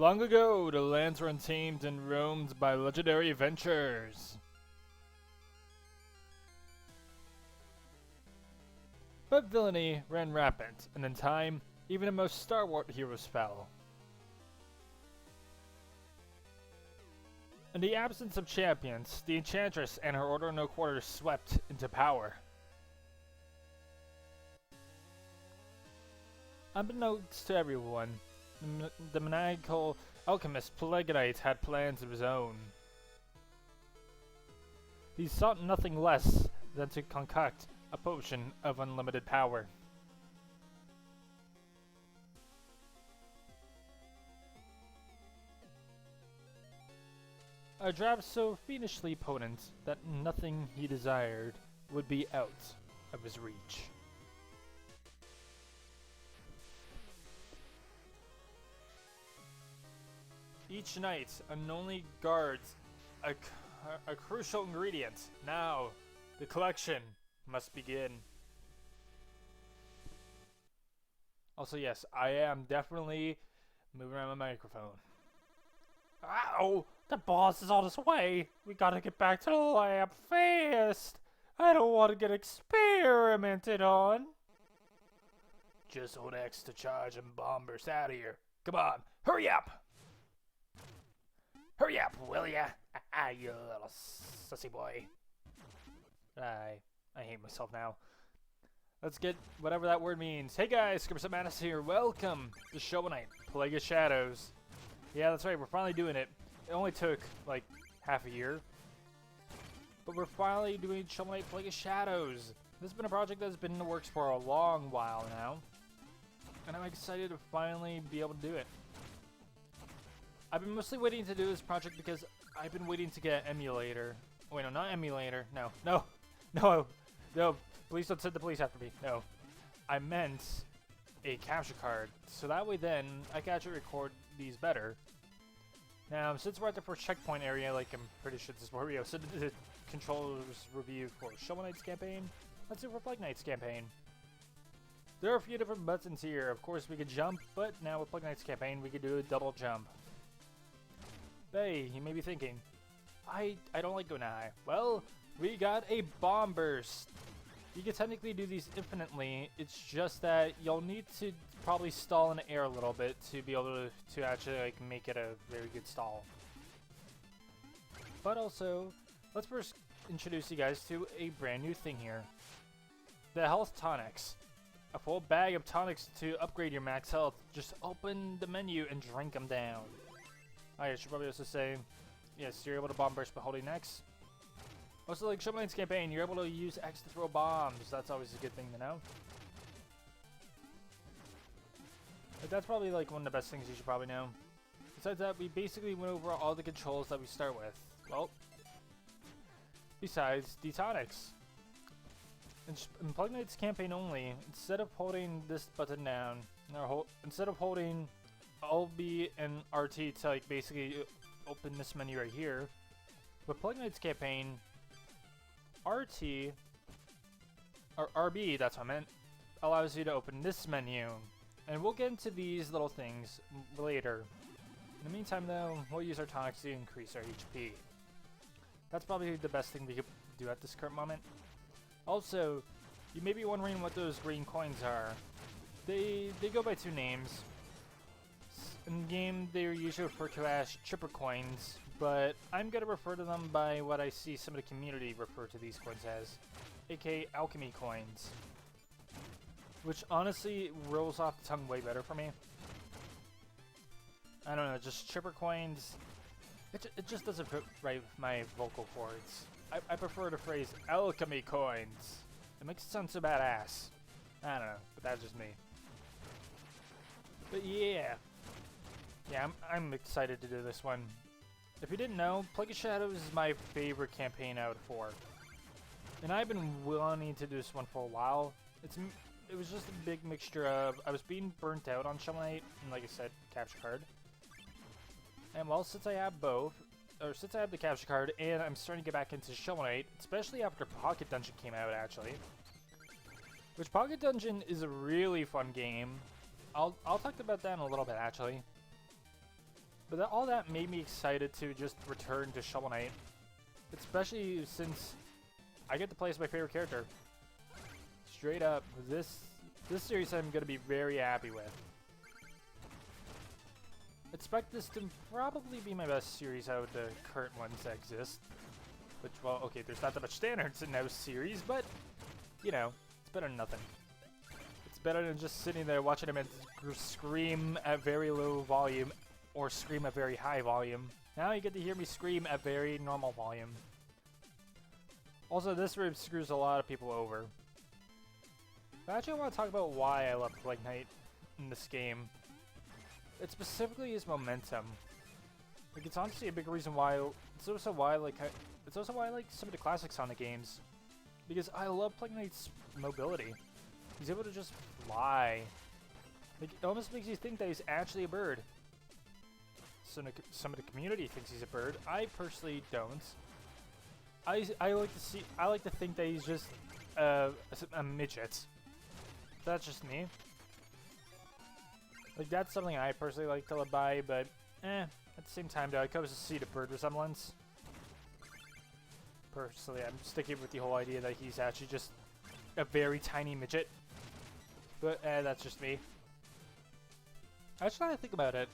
Long ago, the lands were untamed and roamed by legendary adventurers. But villainy ran rampant, and in time, even the most stalwart heroes fell. In the absence of champions, the Enchantress and her Order of No Quarters swept into power. Unbeknownst to everyone, the maniacal alchemist Pelagonite had plans of his own. He sought nothing less than to concoct a potion of unlimited power. A draught so fiendishly potent that nothing he desired would be out of his reach. Each night, unknowingly guards a crucial ingredient. Now, the collection must begin. Also, yes, I am definitely moving around my microphone. Ow! The boss is on his way! We gotta get back to the lab fast! I don't want to get experimented on! Just hold X to charge and bomb burst out of here. Come on, hurry up! Hurry up, will ya? You little sussy boy. I hate myself now. Let's get whatever that word means. Hey guys, KirbyStarMadness here. Welcome to Shovel Knight, Plague of Shadows. Yeah, that's right, we're finally doing it. It only took, like, half a year. But we're finally doing Shovel Knight, Plague of Shadows. This has been a project that's been in the works for a long while now. And I'm excited to finally be able to do it. I've been mostly waiting to do this project because I've been waiting to get an emulator. Oh, wait, no, not emulator. No. Please don't send the police after me. No. I meant a capture card. So that way then, I can actually record these better. Now, since we're at the first checkpoint area, like I'm pretty sure this is where we go. So the controllers review for Shovel Knight's campaign. Let's do for Plague Knight's campaign. There are a few different buttons here. Of course, we could jump, but now with Plague Knight's campaign, we could do a double jump. Hey, you may be thinking, I don't like going high. Well, we got a bomb burst. You can technically do these infinitely. It's just that you'll need to probably stall in the air a little bit to be able to actually like make it a very good stall. But also, let's first introduce you guys to a brand new thing here. The health tonics. A full bag of tonics to upgrade your max health. Just open the menu and drink them down. I should probably also say, yes, you're able to bomb burst by holding X. Also, like Shovel Knight's campaign, you're able to use X to throw bombs. That's always a good thing to know. But that's probably like one of the best things you should probably know. Besides that, we basically went over all the controls that we start with. Well, besides the tonics. In Plague Knight's campaign only, instead of holding this button down, or instead of holding LB and RT to like basically open this menu right here, with Plague Knight's campaign, RT, or RB, that's what I meant, allows you to open this menu. And we'll get into these little things later. In the meantime though, we'll use our tonics to increase our HP. That's probably the best thing we could do at this current moment. Also, you may be wondering what those green coins are. They go by two names. In game, they are usually referred to as chipper coins, but I'm going to refer to them by what I see some of the community refer to these coins as, aka alchemy coins. Which honestly rolls off the tongue way better for me. I don't know, just chipper coins, it just doesn't fit right with my vocal cords. I prefer the phrase alchemy coins. It makes it sound so badass. I don't know, but that's just me. But yeah. Yeah, I'm excited to do this one. If you didn't know, Plague of Shadows is my favorite campaign out of 4. And I've been wanting to do this one for a while. It was just a big mixture of, I was being burnt out on Shovel Knight, and like I said, capture card. And well, since I have both, or since I have the capture card, and I'm starting to get back into Shovel Knight, especially after Pocket Dungeon came out actually. Which Pocket Dungeon is a really fun game. I'll talk about that in a little bit actually. But all that made me excited to just return to Shovel Knight. Especially since I get to play as my favorite character. Straight up, this series I'm going to be very happy with. Expect this to probably be my best series out of the current ones that exist. Which, well, okay, there's not that much standards in those series, but, you know, it's better than nothing. It's better than just sitting there watching him scream at very low volume or scream at very high volume. Now you get to hear me scream at very normal volume. Also, this room screws a lot of people over. But actually, I want to talk about why I love Plague Knight in this game. It's specifically his momentum. Like, it's honestly a big reason why. It's also why I like some of the classic Sonic games, because I love Plague Knight's mobility. He's able to just fly. Like, it almost makes you think that he's actually a bird. Some of the community thinks he's a bird. I personally don't. I like to think that he's just a midget. That's just me. Like, that's something I personally like to live by, but at the same time though, I could also see the bird resemblance. Personally, I'm sticking with the whole idea that he's actually just a very tiny midget. But that's just me. Actually, I think about it,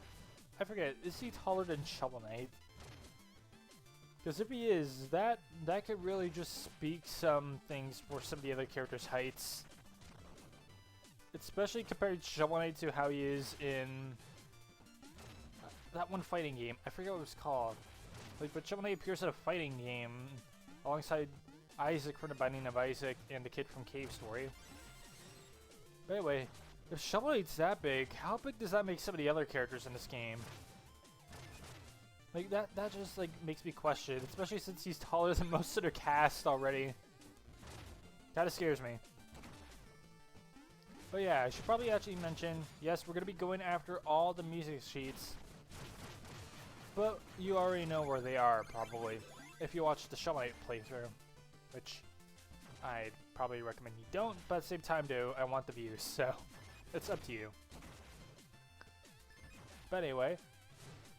I forget, is he taller than Shovel Knight? Because if he is, that could really just speak some things for some of the other characters' heights. Especially compared to Shovel Knight to how he is in that one fighting game. I forget what it was called. Like, but Shovel Knight appears in a fighting game alongside Isaac from The Binding of Isaac and the kid from Cave Story. But anyway, if Shovel Knight's that big, how big does that make some of the other characters in this game? Like, that just, like, makes me question, especially since he's taller than most of their cast already. Kinda scares me. But yeah, I should probably actually mention, yes, we're gonna be going after all the music sheets. But you already know where they are, probably, if you watch the Shovel Knight playthrough. Which I'd probably recommend you don't, but at the same time, though, I want the views, so it's up to you. But anyway,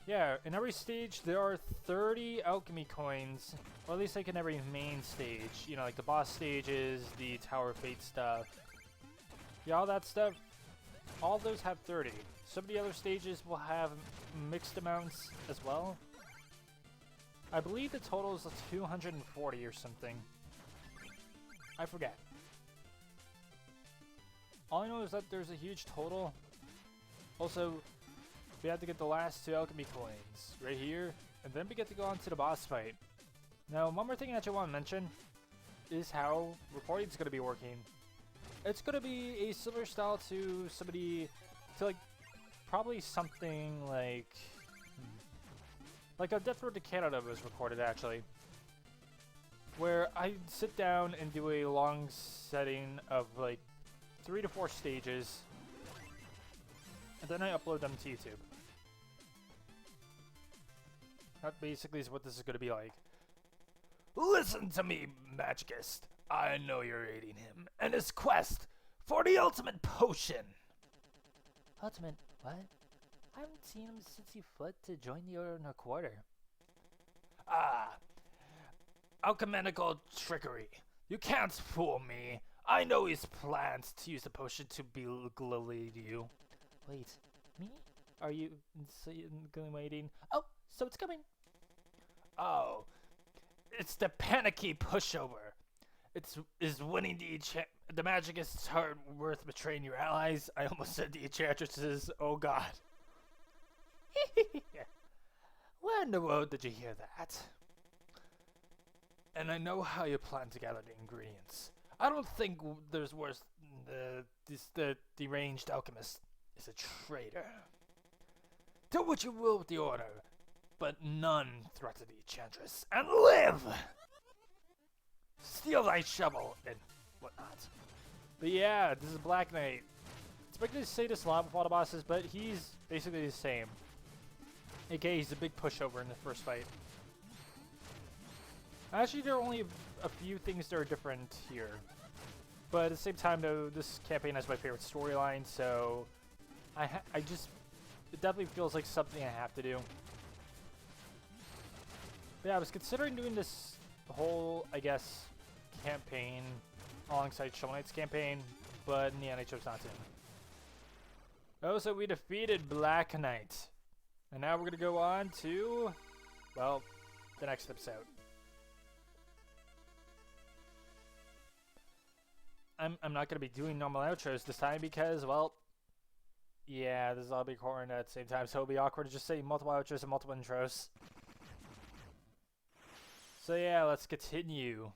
yeah, in every stage there are 30 alchemy coins, or at least like in every main stage. You know, like the boss stages, the Tower of Fate stuff. Yeah, all that stuff, all those have 30. Some of the other stages will have mixed amounts as well. I believe the total is 240 or something. I forget. All I know is that there's a huge total. Also, we have to get the last 2 alchemy coins right here, and then we get to go on to the boss fight. Now, one more thing that I want to mention is how recording is going to be working. It's going to be a similar style to like, probably something like a Death Road to Canada was recorded, actually. Where I sit down and do a long setting of, like, 3 to 4 stages, and then I upload them to YouTube. That basically is what this is going to be like. Listen to me, Magicist. I know you're aiding him in his quest for the ultimate potion. Ultimate what? I haven't seen him since he fled to join the Order in a Quarter. Ah, alchemical trickery. You can't fool me. I know his plans to use the potion to belittle you. Wait, me? Are you waiting? Oh, so it's coming. Oh, it's the panicky pushover. Is winning the Magicist's heart worth betraying your allies? I almost said the Enchantress's. Oh God. Where in the world did you hear that? And I know how you plan to gather the ingredients. I don't think there's worse than the deranged alchemist is a traitor. Do what you will with the order, but none threaten the Enchantress, and live! Steal thy shovel, and whatnot. But yeah, this is Black Knight. It's expected to say this a lot with all the bosses, but he's basically the same. AKA, he's a big pushover in the first fight. Actually, there are only a few things that are different here. But at the same time, though, this campaign has my favorite storyline, so it definitely feels like something I have to do. But yeah, I was considering doing this whole, I guess, campaign alongside Shovel Knight's campaign, but in the end I chose not to. Oh, so we defeated Black Knight. And now we're going to go on to, well, the next episode. I'm not going to be doing normal outros this time because, well, yeah, this is all be recording at the same time, so it'll be awkward to just say multiple outros and multiple intros. So yeah, let's continue.